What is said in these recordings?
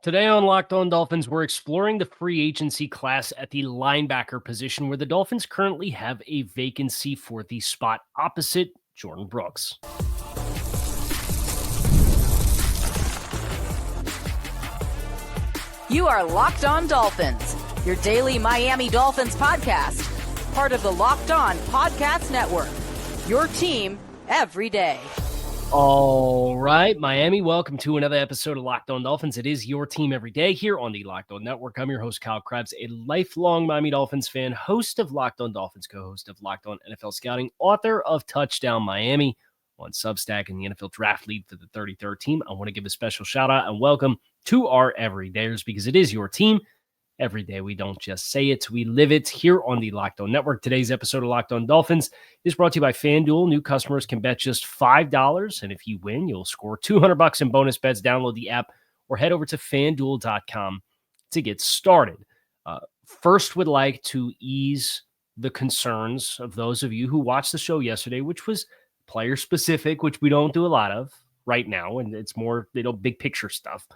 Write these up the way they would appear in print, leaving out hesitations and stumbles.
Today on Locked On Dolphins, we're exploring the free agency class at the linebacker position, where the Dolphins currently have a vacancy for the spot opposite Jordyn Brooks. You are Locked On Dolphins, your daily Miami Dolphins podcast, part of the Locked On Podcast Network, your team every day. All right, Miami, welcome to another episode of Locked On Dolphins. It is your team every day here on the Locked On Network. I'm your host, Kyle Krabs, a lifelong Miami Dolphins fan, host of Locked On Dolphins, co-host of Locked On NFL Scouting, author of Touchdown Miami on Substack, and the NFL Draft Lead for the 33rd team. I want to give a special shout out and welcome to our everydayers, because it is your team every day. We don't just say it, we live it here on the Locked On Network. Today's episode of Locked On Dolphins is brought to you by FanDuel. New customers can bet just $5, and if you win, you'll score $200 in bonus bets. Download the app or head over to FanDuel.com to get started. First, would like to ease the concerns of those of you who watched the show yesterday, which was player-specific, which we don't do a lot of right now, and it's more, big picture stuff.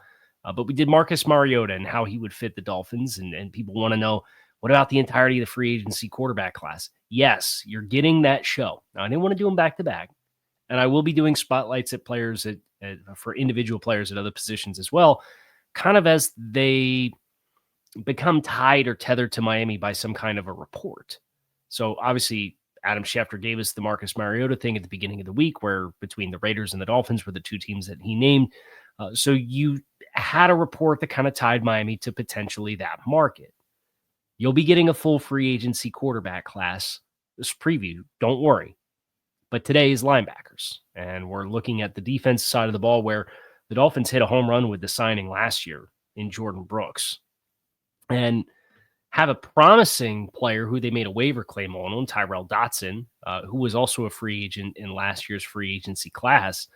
But we did Marcus Mariota and how he would fit the Dolphins, and people want to know, what about the entirety of the free agency quarterback class? Yes, you're getting that show. Now, I didn't want to do them back-to-back, and I will be doing spotlights at players for individual players at other positions as well, kind of as they become tied or tethered to Miami by some kind of a report. So, obviously, Adam Schefter gave us the Marcus Mariota thing at the beginning of the week, where between the Raiders and the Dolphins were the two teams that he named. So you had a report that kind of tied Miami to potentially that market. You'll be getting a full free agency quarterback class this preview. Don't worry. But today is linebackers, and we're looking at the defense side of the ball, where the Dolphins hit a home run with the signing last year in Jordyn Brooks, and have a promising player who they made a waiver claim on Tyrel Dotson, who was also a free agent in last year's free agency class,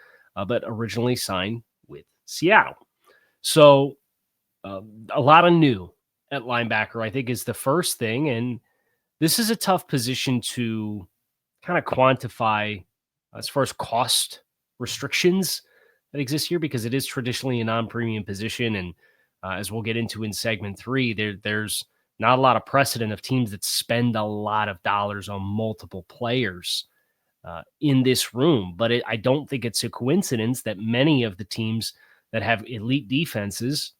but originally signed with Seattle. So a lot of new at linebacker, I think, is the first thing. And this is a tough position to kind of quantify as far as cost restrictions that exist here, because it is traditionally a non-premium position. And as we'll get into in segment 3, there's not a lot of precedent of teams that spend a lot of dollars on multiple players in this room. But I don't think it's a coincidence that many of the teams that have elite defenses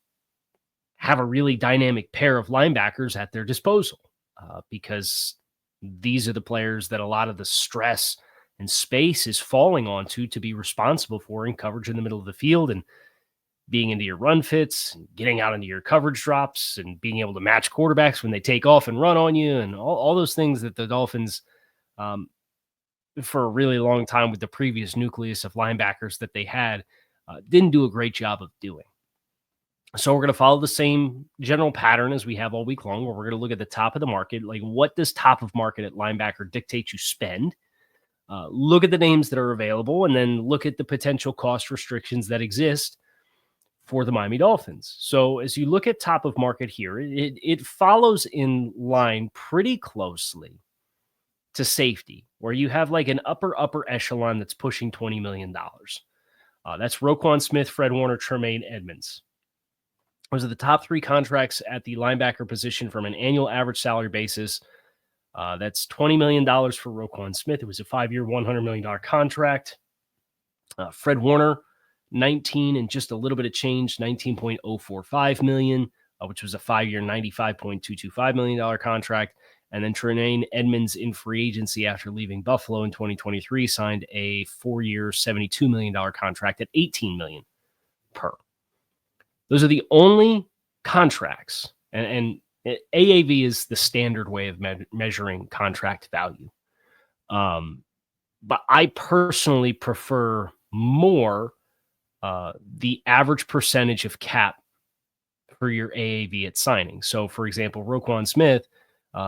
have a really dynamic pair of linebackers at their disposal, because these are the players that a lot of the stress and space is falling onto to be responsible for in coverage in the middle of the field, and being into your run fits, and getting out into your coverage drops, and being able to match quarterbacks when they take off and run on you, and all those things that the Dolphins, for a really long time with the previous nucleus of linebackers that they had, didn't do a great job of doing. So we're going to follow the same general pattern as we have all week long, where we're going to look at the top of the market. Like, what does top of market at linebacker dictate you spend? Look at the names that are available, and then look at the potential cost restrictions that exist for the Miami Dolphins. So as you look at top of market here, it follows in line pretty closely to safety, where you have like an upper echelon that's pushing $20 million. That's Roquan Smith, Fred Warner, Tremaine Edmunds. Those are the top 3 contracts at the linebacker position from an annual average salary basis. That's $20 million for Roquan Smith. It was a 5-year, $100 million contract. Fred Warner, 19 and just a little bit of change, $19.045 million, which was a 5-year, $95.225 million contract. And then Tremaine Edmunds, in free agency after leaving Buffalo in 2023, signed a 4-year, $72 million contract at $18 million per. Those are the only contracts, and AAV is the standard way of measuring contract value. But I personally prefer more the average percentage of cap for your AAV at signing. So, for example, Roquan Smith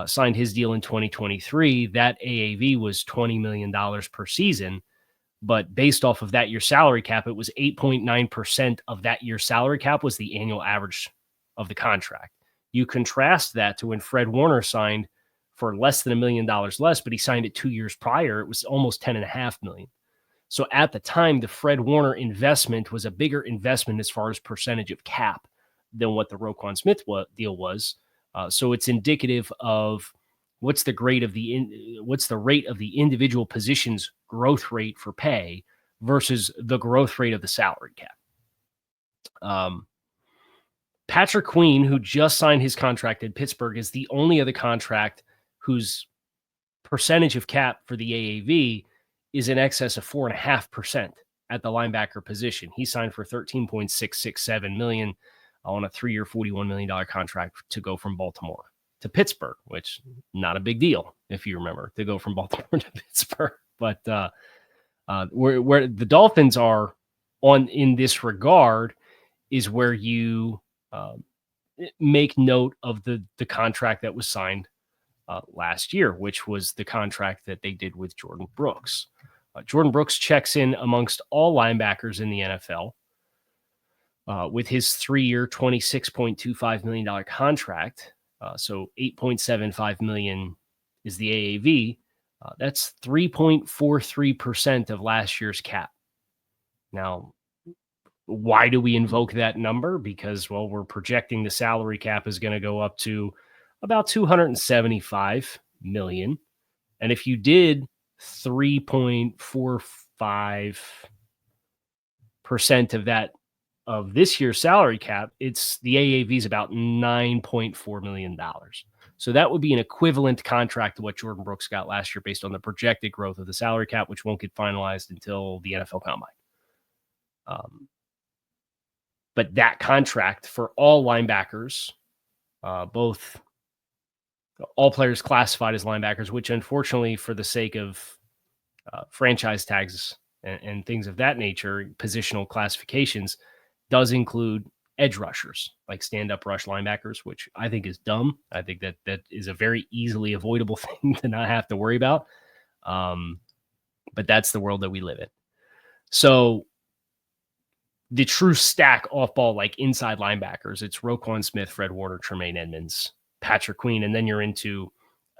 signed his deal in 2023. That AAV was $20 million per season. But based off of that year's salary cap, it was 8.9% of that year's salary cap was the annual average of the contract. You contrast that to when Fred Warner signed for less than $1 million less, but he signed it 2 years prior. It was almost $10.5 million. So at the time, the Fred Warner investment was a bigger investment as far as percentage of cap than what the Roquan Smith deal was. So it's indicative of what's the rate of the individual position's growth rate for pay versus the growth rate of the salary cap. Patrick Queen, who just signed his contract in Pittsburgh, is the only other contract whose percentage of cap for the AAV is in excess of 4.5% at the linebacker position. He signed for $13.667 million on a 3-year, $41 million contract to go from Baltimore to Pittsburgh, which not a big deal, if you remember, to go from Baltimore to Pittsburgh. But where the Dolphins are on in this regard is where you make note of the contract that was signed last year, which was the contract that they did with Jordyn Brooks. Jordyn Brooks checks in amongst all linebackers in the NFL with his 3-year, $26.25 million contract. So $8.75 million is the AAV. That's 3.43% of last year's cap. Now, why do we invoke that number? Because, well, we're projecting the salary cap is going to go up to about $275 million. And if you did 3.45% of that of this year's salary cap, it's the AAV is about $9.4 million. So that would be an equivalent contract to what Jordyn Brooks got last year based on the projected growth of the salary cap, which won't get finalized until the NFL Combine. But that contract for all linebackers, both all players classified as linebackers, which unfortunately for the sake of franchise tags and things of that nature, positional classifications, does include edge rushers, like stand-up rush linebackers, which I think is dumb. I think that is a very easily avoidable thing to not have to worry about. But that's the world that we live in. So the true stack off-ball, like inside linebackers, it's Roquan Smith, Fred Warner, Tremaine Edmunds, Patrick Queen, and then you're into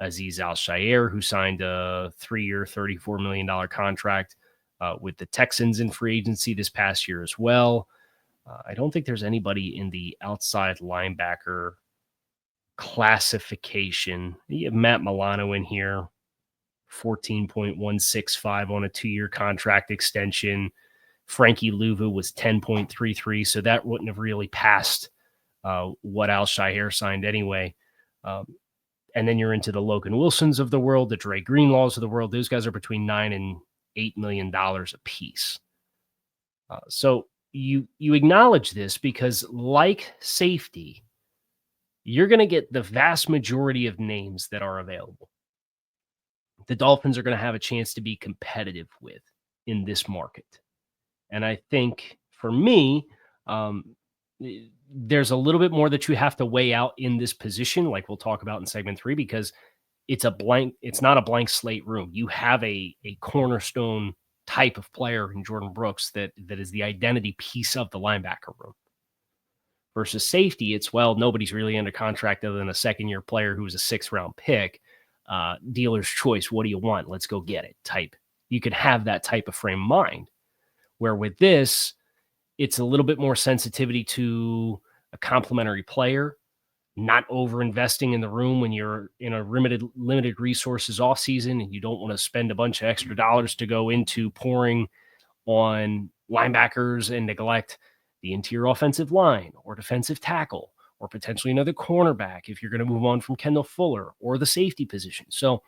Azeez Al-Shaair, who signed a 3-year, $34 million contract with the Texans in free agency this past year as well. I don't think there's anybody in the outside linebacker classification. You have Matt Milano in here, 14.165 on a 2-year contract extension. Frankie Louvu was 10.33, so that wouldn't have really passed what Al-Shaair signed anyway. And then you're into the Logan Wilsons of the world, the Dre Greenlaws of the world. Those guys are between $9 and $8 million a piece. So you acknowledge this because, like safety, you're going to get the vast majority of names that are available. The Dolphins are going to have a chance to be competitive with in this market. And I think for me, there's a little bit more that you have to weigh out in this position, like we'll talk about in segment 3, because it's not a blank slate room. You have a cornerstone type of player in Jordyn Brooks that is the identity piece of the linebacker room. Versus safety, it's, well, nobody's really under contract other than a second-year player who was a 6th-round pick. Dealer's choice, what do you want? Let's go get it type. You could have that type of frame of mind. Where with this, it's a little bit more sensitivity to a complementary player, not over-investing in the room when you're in a limited resources offseason and you don't want to spend a bunch of extra dollars to go into pouring on linebackers and neglect the interior offensive line or defensive tackle or potentially another cornerback if you're going to move on from Kendall Fuller or the safety position. So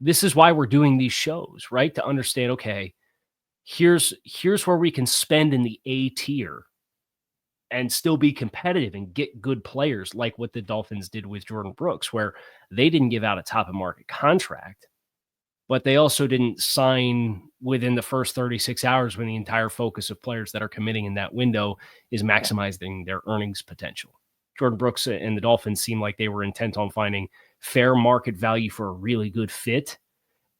this is why we're doing these shows, right? To understand, okay, here's where we can spend in the A tier and still be competitive and get good players like what the Dolphins did with Jordyn Brooks, where they didn't give out a top of market contract, but they also didn't sign within the first 36 hours when the entire focus of players that are committing in that window is maximizing their earnings potential. Jordyn Brooks and the Dolphins seem like they were intent on finding fair market value for a really good fit.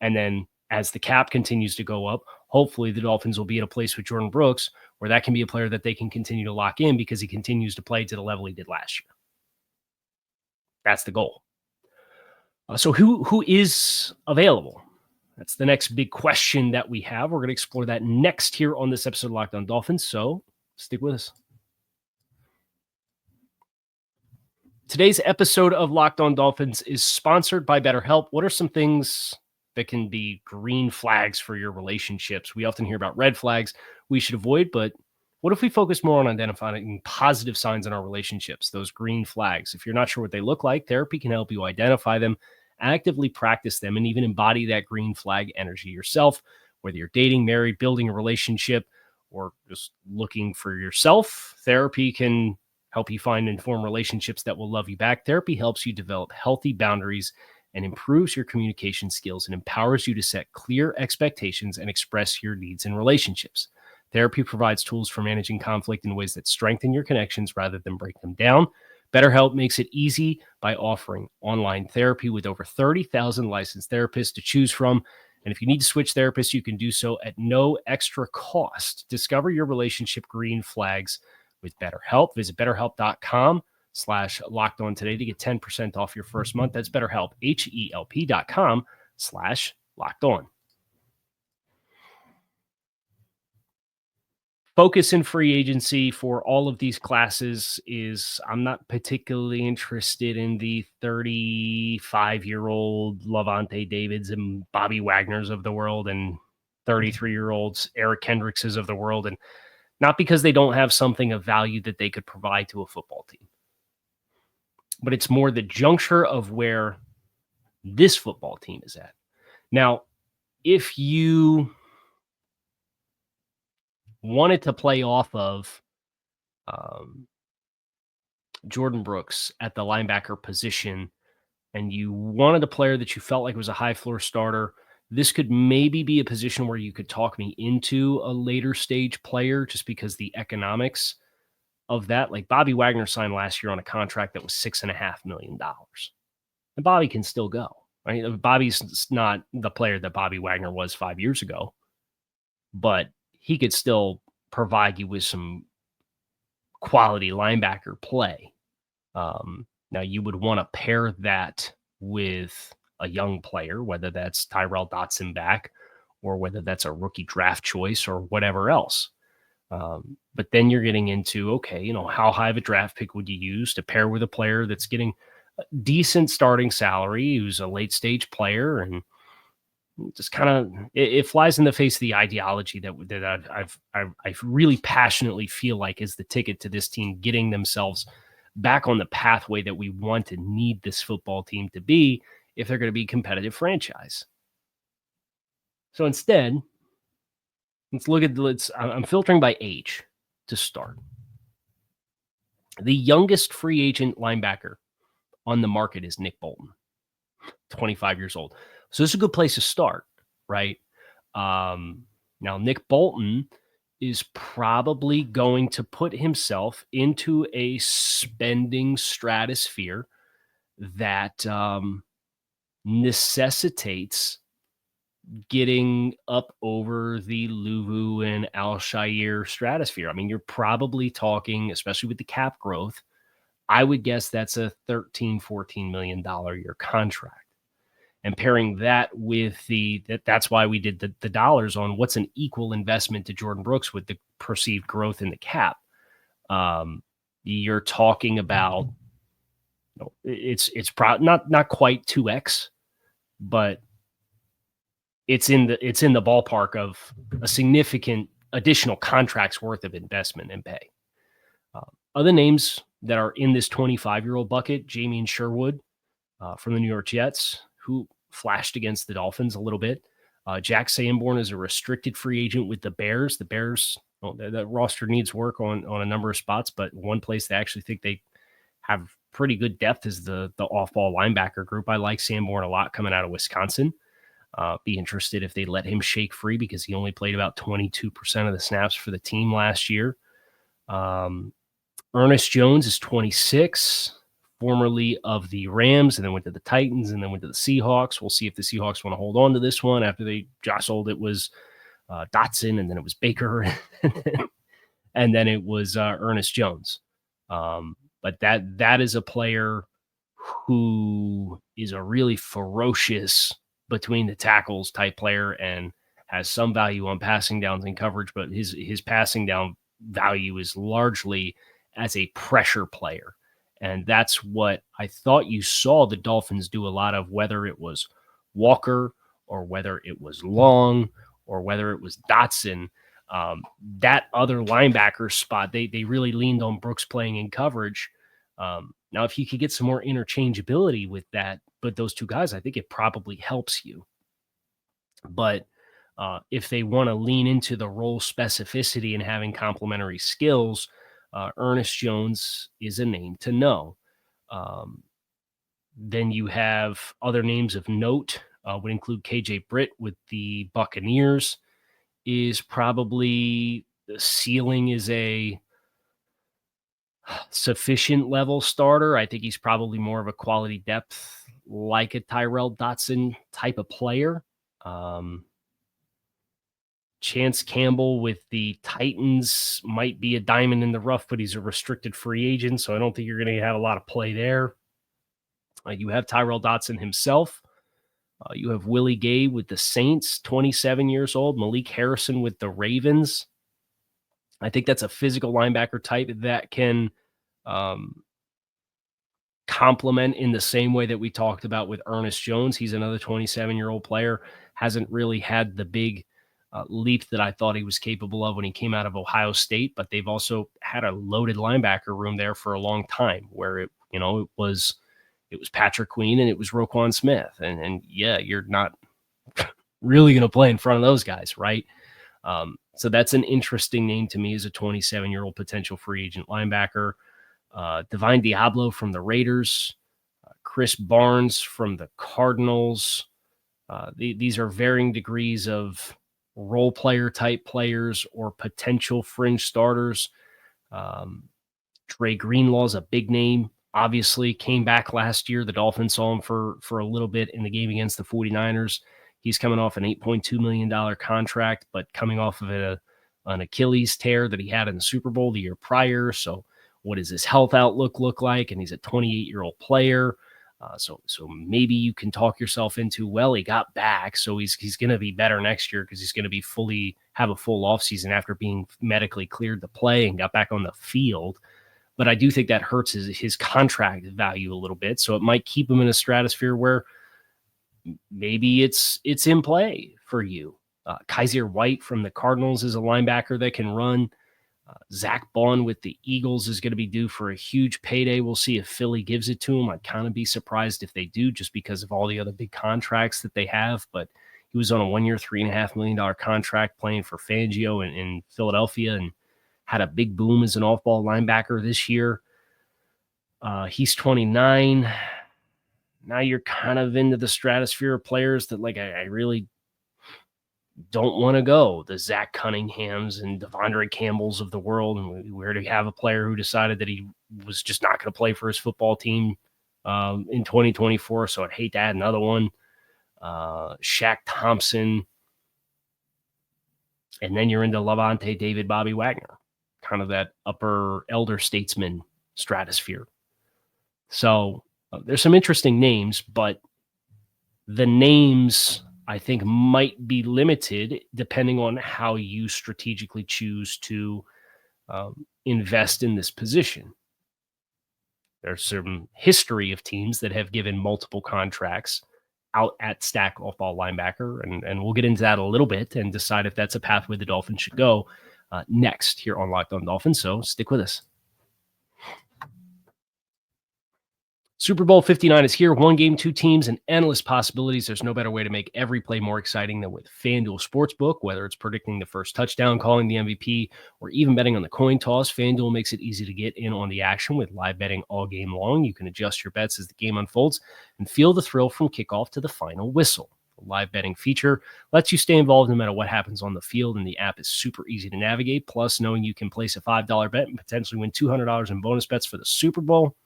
And then as the cap continues to go up, hopefully the Dolphins will be at a place with Jordyn Brooks where that can be a player that they can continue to lock in because he continues to play to the level he did last year. That's the goal. So who is available? That's the next big question that we have. We're going to explore that next here on this episode of Locked On Dolphins. So stick with us. Today's episode of Locked On Dolphins is sponsored by BetterHelp. What are some things that can be green flags for your relationships? We often hear about red flags we should avoid, but what if we focus more on identifying positive signs in our relationships, those green flags? If you're not sure what they look like, therapy can help you identify them, actively practice them, and even embody that green flag energy yourself. Whether you're dating, married, building a relationship, or just looking for yourself, therapy can help you find and form relationships that will love you back. Therapy helps you develop healthy boundaries and improves your communication skills and empowers you to set clear expectations and express your needs in relationships. Therapy provides tools for managing conflict in ways that strengthen your connections rather than break them down. BetterHelp makes it easy by offering online therapy with over 30,000 licensed therapists to choose from. And if you need to switch therapists, you can do so at no extra cost. Discover your relationship green flags with BetterHelp. Visit BetterHelp.com/LockedOn today to get 10% off your first month. That's BetterHelp, HELP.com/LockedOn. Focus in free agency for all of these classes is I'm not particularly interested in the 35-year-old Levante Davids and Bobby Wagners of the world and 33-year-olds Eric Kendrickses of the world, and not because they don't have something of value that they could provide to a football team, but it's more the juncture of where this football team is at. Now, if you wanted to play off of Jordyn Brooks at the linebacker position, and you wanted a player that you felt like was a high floor starter, this could maybe be a position where you could talk me into a later stage player just because the economics of that. Like Bobby Wagner signed last year on a contract that was $6.5 million. And Bobby can still go. Right? Bobby's not the player that Bobby Wagner was 5 years ago, but he could still provide you with some quality linebacker play. Now, you would want to pair that with a young player, whether that's Tyrell Dotson back or whether that's a rookie draft choice or whatever else. But then you're getting into, okay, how high of a draft pick would you use to pair with a player that's getting a decent starting salary, who's a late stage player, and just kind of it flies in the face of the ideology that I really passionately feel like is the ticket to this team getting themselves back on the pathway that we want and need this football team to be if they're going to be a competitive franchise. So instead, I'm filtering by age to start. The youngest free agent linebacker on the market is Nick Bolton, 25 years old. So this is a good place to start, right? Now, Nick Bolton is probably going to put himself into a spending stratosphere that necessitates getting up over the Luvu and Al-Shaair stratosphere. I mean, you're probably talking, especially with the cap growth, I would guess that's a $13-14 million a year contract. And pairing that with that's why we did the dollars on what's an equal investment to Jordyn Brooks with the perceived growth in the cap. You're talking about, it's not quite 2x, but it's in the ballpark of a significant additional contract's worth of investment and pay. Other names that are in this 25-year-old bucket, Jamien Sherwood from the New York Jets, who flashed against the Dolphins a little bit. Jack Sanborn is a restricted free agent with the Bears. The Bears, that roster needs work on a number of spots, but one place they actually think they have pretty good depth is the off-ball linebacker group. I like Sanborn a lot coming out of Wisconsin. Be interested if they let him shake free because he only played about 22% of the snaps for the team last year. Ernest Jones is 26, formerly of the Rams, and then went to the Titans, and then went to the Seahawks. We'll see if the Seahawks want to hold on to this one. After they jostled, it was Dotson, and then it was Baker, and then it was Ernest Jones. But that is a player who is a really ferocious between the tackles type player and has some value on passing downs and coverage, but his passing down value is largely as a pressure player. And that's what I thought you saw the Dolphins do a lot of, whether it was Walker or whether it was Long or whether it was Dotson. That other linebacker spot, they really leaned on Brooks playing in coverage. Now, if you could get some more interchangeability with those two guys, I think it probably helps you. But if they want to lean into the role specificity and having complementary skills, Ernest Jones is a name to know. Then you have other names of note, would include KJ Britt with the Buccaneers, is probably the ceiling is a sufficient level starter. I think he's probably more of a quality depth, like a Tyrell Dotson type of player. Chance Campbell with the Titans might be a diamond in the rough, but he's a restricted free agent, so I don't think you're going to have a lot of play there. You have Tyrell Dotson himself. You have Willie Gay with the Saints, 27 years old. Malik Harrison with the Ravens. I think that's a physical linebacker type that can complement in the same way that we talked about with Ernest Jones. He's another 27-year-old player. Hasn't really had the big leap that I thought he was capable of when he came out of Ohio State, but they've also had a loaded linebacker room there for a long time where it was Patrick Queen and it was Roquan Smith. And yeah, you're not really going to play in front of those guys, right? So that's an interesting name to me as a 27-year-old potential free agent linebacker. Divine Diablo from the Raiders, Chris Barnes from the Cardinals. These are varying degrees of role player type players or potential fringe starters. Dre Greenlaw is a big name. Obviously came back last year. The Dolphins saw him for a little bit in the game against the 49ers. He's coming off an $8.2 million contract, but coming off of an Achilles tear that he had in the Super Bowl the year prior. So what does his health outlook look like? And he's a 28-year-old player. So maybe you can talk yourself into, well, he got back, so he's going to be better next year because he's going to be have a full offseason after being medically cleared to play and got back on the field. But I do think that hurts his contract value a little bit. So it might keep him in a stratosphere where maybe it's in play for you. Kaiser White from the Cardinals is a linebacker that can run. Zach Bond with the Eagles is going to be due for a huge payday. We'll see if Philly gives it to him. I'd kind of be surprised if they do, just because of all the other big contracts that they have. But he was on a 1 year, $3.5 million contract playing for Fangio in Philadelphia and had a big boom as an off-ball linebacker this year. He's 29. Now you're kind of into the stratosphere of players that I really don't want to go. The Zach Cunninghams and Devondre Campbells of the world. And we already have a player who decided that he was just not going to play for his football team in 2024. So I'd hate to add another one. Shaq Thompson. And then you're into Levante David, Bobby Wagner, kind of that upper elder statesman stratosphere. So there's some interesting names, but the names I think might be limited depending on how you strategically choose to invest in this position. There's some history of teams that have given multiple contracts out at stack off-ball linebacker, and we'll get into that a little bit and decide if that's a pathway the Dolphins should go next here on Locked On Dolphins, so stick with us. Super Bowl 59 is here. One game, two teams, and endless possibilities. There's no better way to make every play more exciting than with FanDuel Sportsbook. Whether it's predicting the first touchdown, calling the MVP, or even betting on the coin toss, FanDuel makes it easy to get in on the action with live betting all game long. You can adjust your bets as the game unfolds and feel the thrill from kickoff to the final whistle. The live betting feature lets you stay involved no matter what happens on the field, and the app is super easy to navigate. Plus, knowing you can place a $5 bet and potentially win $200 in bonus bets for the Super Bowl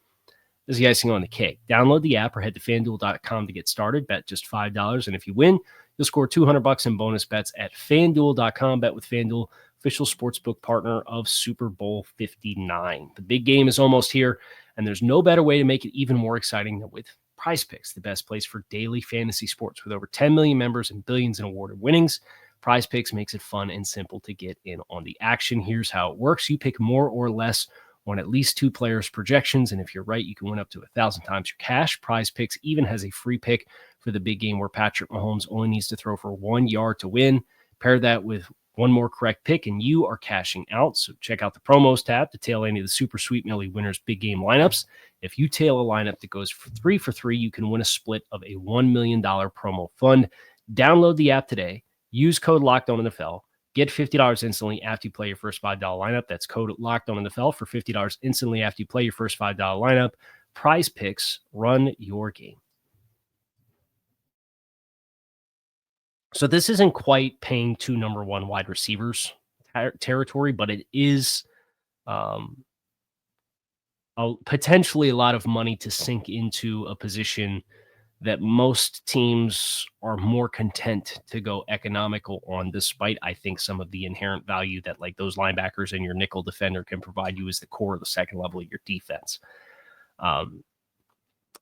is the icing on the cake. Download the app or head to FanDuel.com to get started. Bet just $5, and if you win, you'll score $200 in bonus bets at FanDuel.com. Bet with FanDuel, official sportsbook partner of Super Bowl 59. The big game is almost here, and there's no better way to make it even more exciting than with Prize Picks, the best place for daily fantasy sports. With over 10 million members and billions in awarded winnings, Prize Picks makes it fun and simple to get in on the action. Here's how it works. You pick more or less on at least 2 players' projections. And if you're right, you can win up to 1,000 times your cash. Prize Picks even has a free pick for the big game where Patrick Mahomes only needs to throw for 1 yard to win. Pair that with one more correct pick, and you are cashing out. So check out the promos tab to tail any of the Super Sweet Millie winners big game lineups. If you tail a lineup that goes for 3 for 3, you can win a split of a $1 million promo fund. Download the app today. Use code LOCKEDONNFL. Get $50 instantly after you play your first $5 lineup. That's code LOCKEDONNFL for $50 instantly after you play your first $5 lineup. Prize Picks, run your game. So this isn't quite paying 2 number 1 wide receivers territory, but it is potentially a lot of money to sink into a position that most teams are more content to go economical on, despite, I think, some of the inherent value that like those linebackers and your nickel defender can provide you as the core of the second level of your defense.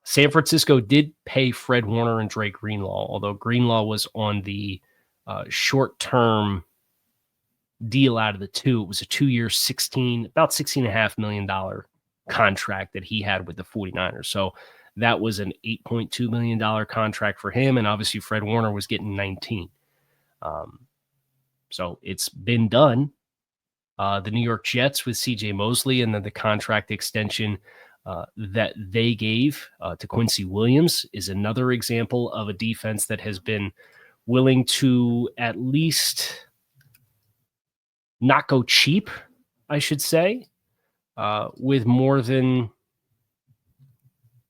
San Francisco did pay Fred Warner and Dre Greenlaw, although Greenlaw was on the short-term deal out of the 2. It was a 2-year, about $16.5 million contract that he had with the 49ers. So that was an $8.2 million contract for him, and obviously Fred Warner was getting 19. So it's been done. The New York Jets with C.J. Mosley, and then the contract extension that they gave to Quincy Williams is another example of a defense that has been willing to at least not go cheap, I should say, with more than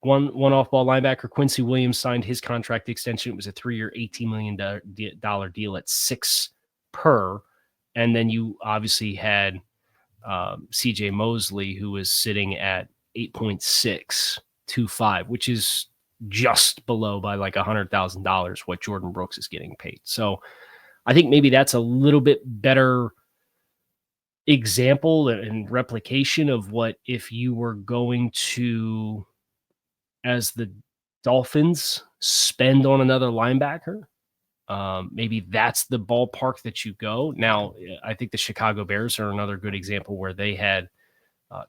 one off-ball linebacker. Quincy Williams signed his contract extension. It was a 3-year, $18 million deal at 6 per. And then you obviously had C.J. Mosley, who was sitting at 8.625, which is just below by like $100,000 what Jordyn Brooks is getting paid. So I think maybe that's a little bit better example and replication of what if you were going to, as the Dolphins, spend on another linebacker. Maybe that's the ballpark that you go. Now, I think the Chicago Bears are another good example where they had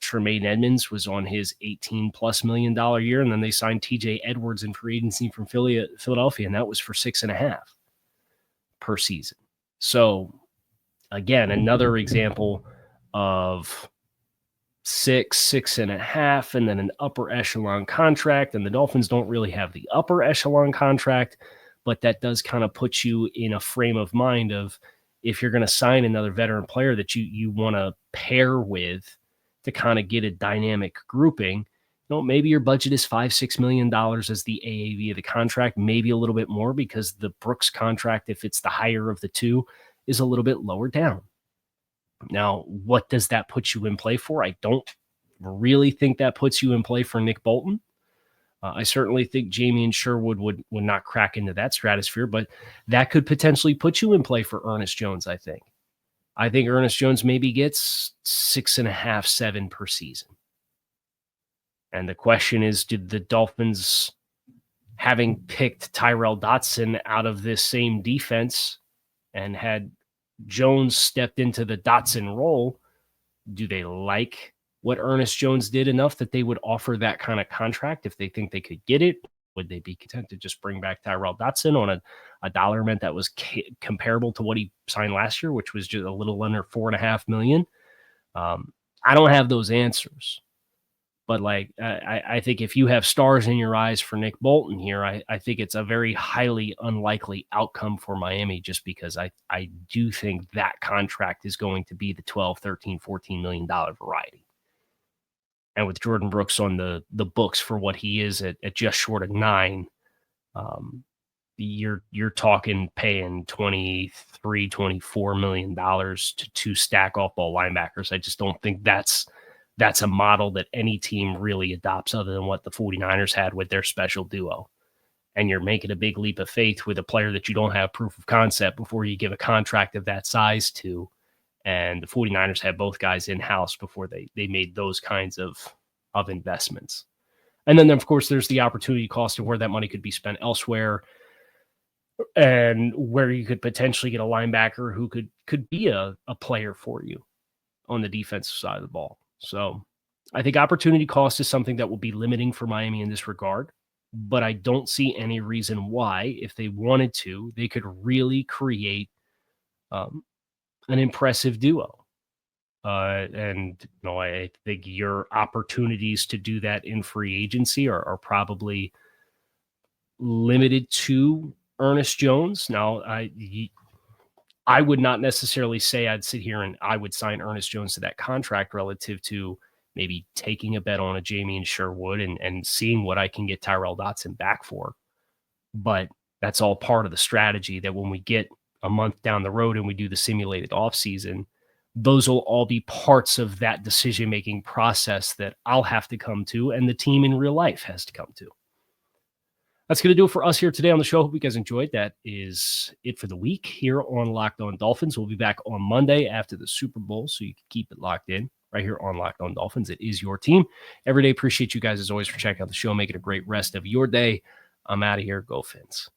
Tremaine Edmunds was on his $18+ million year, and then they signed TJ Edwards in free agency from Philadelphia, and that was for 6.5 per season. So again, another example of 6.5, and then an upper echelon contract. And the Dolphins don't really have the upper echelon contract, but that does kind of put you in a frame of mind of if you're going to sign another veteran player that you want to pair with to kind of get a dynamic grouping. Maybe your budget is $5-6 million as the AAV of the contract, maybe a little bit more because the Brooks contract, if it's the higher of the 2, is a little bit lower down. Now, what does that put you in play for? I don't really think that puts you in play for Nick Bolton. I certainly think Jamie Sherwood would not crack into that stratosphere, but that could potentially put you in play for Ernest Jones, I think. I think Ernest Jones maybe gets 6.5, 7 per season. And the question is, did the Dolphins, having picked Tyrel Dotson out of this same defense and had Jones stepped into the Dotson role, do they like what Ernest Jones did enough that they would offer that kind of contract if they think they could get it? Would they be content to just bring back Tyrel Dotson on a dollar amount that was comparable to what he signed last year, which was just a little under $4.5 million? I don't have those answers. But I think if you have stars in your eyes for Nick Bolton here, I think it's a very highly unlikely outcome for Miami, just because I do think that contract is going to be the $12, $13, $14 million variety. And with Jordyn Brooks on the books for what he is at just short of 9, you're talking paying $23, $24 million to 2 stack off-ball linebackers. I just don't think that's a model that any team really adopts other than what the 49ers had with their special duo. And you're making a big leap of faith with a player that you don't have proof of concept before you give a contract of that size to. And the 49ers had both guys in-house before they made those kinds of investments. And then, of course, there's the opportunity cost of where that money could be spent elsewhere and where you could potentially get a linebacker who could be a player for you on the defensive side of the ball. So I think opportunity cost is something that will be limiting for Miami in this regard, but I don't see any reason why, if they wanted to, they could really create an impressive duo. And I think your opportunities to do that in free agency are probably limited to Ernest Jones. Now, I would not necessarily say I'd sit here and I would sign Ernest Jones to that contract relative to maybe taking a bet on a Jamie and Sherwood and seeing what I can get Tyrel Dotson back for. But that's all part of the strategy that when we get a month down the road and we do the simulated offseason, those will all be parts of that decision-making process that I'll have to come to and the team in real life has to come to. That's going to do it for us here today on the show. Hope you guys enjoyed. That is it for the week here on Locked On Dolphins. We'll be back on Monday after the Super Bowl, so you can keep it locked in right here on Locked On Dolphins. It is your team. Every day, appreciate you guys as always for checking out the show. Make it a great rest of your day. I'm out of here. Go Fins.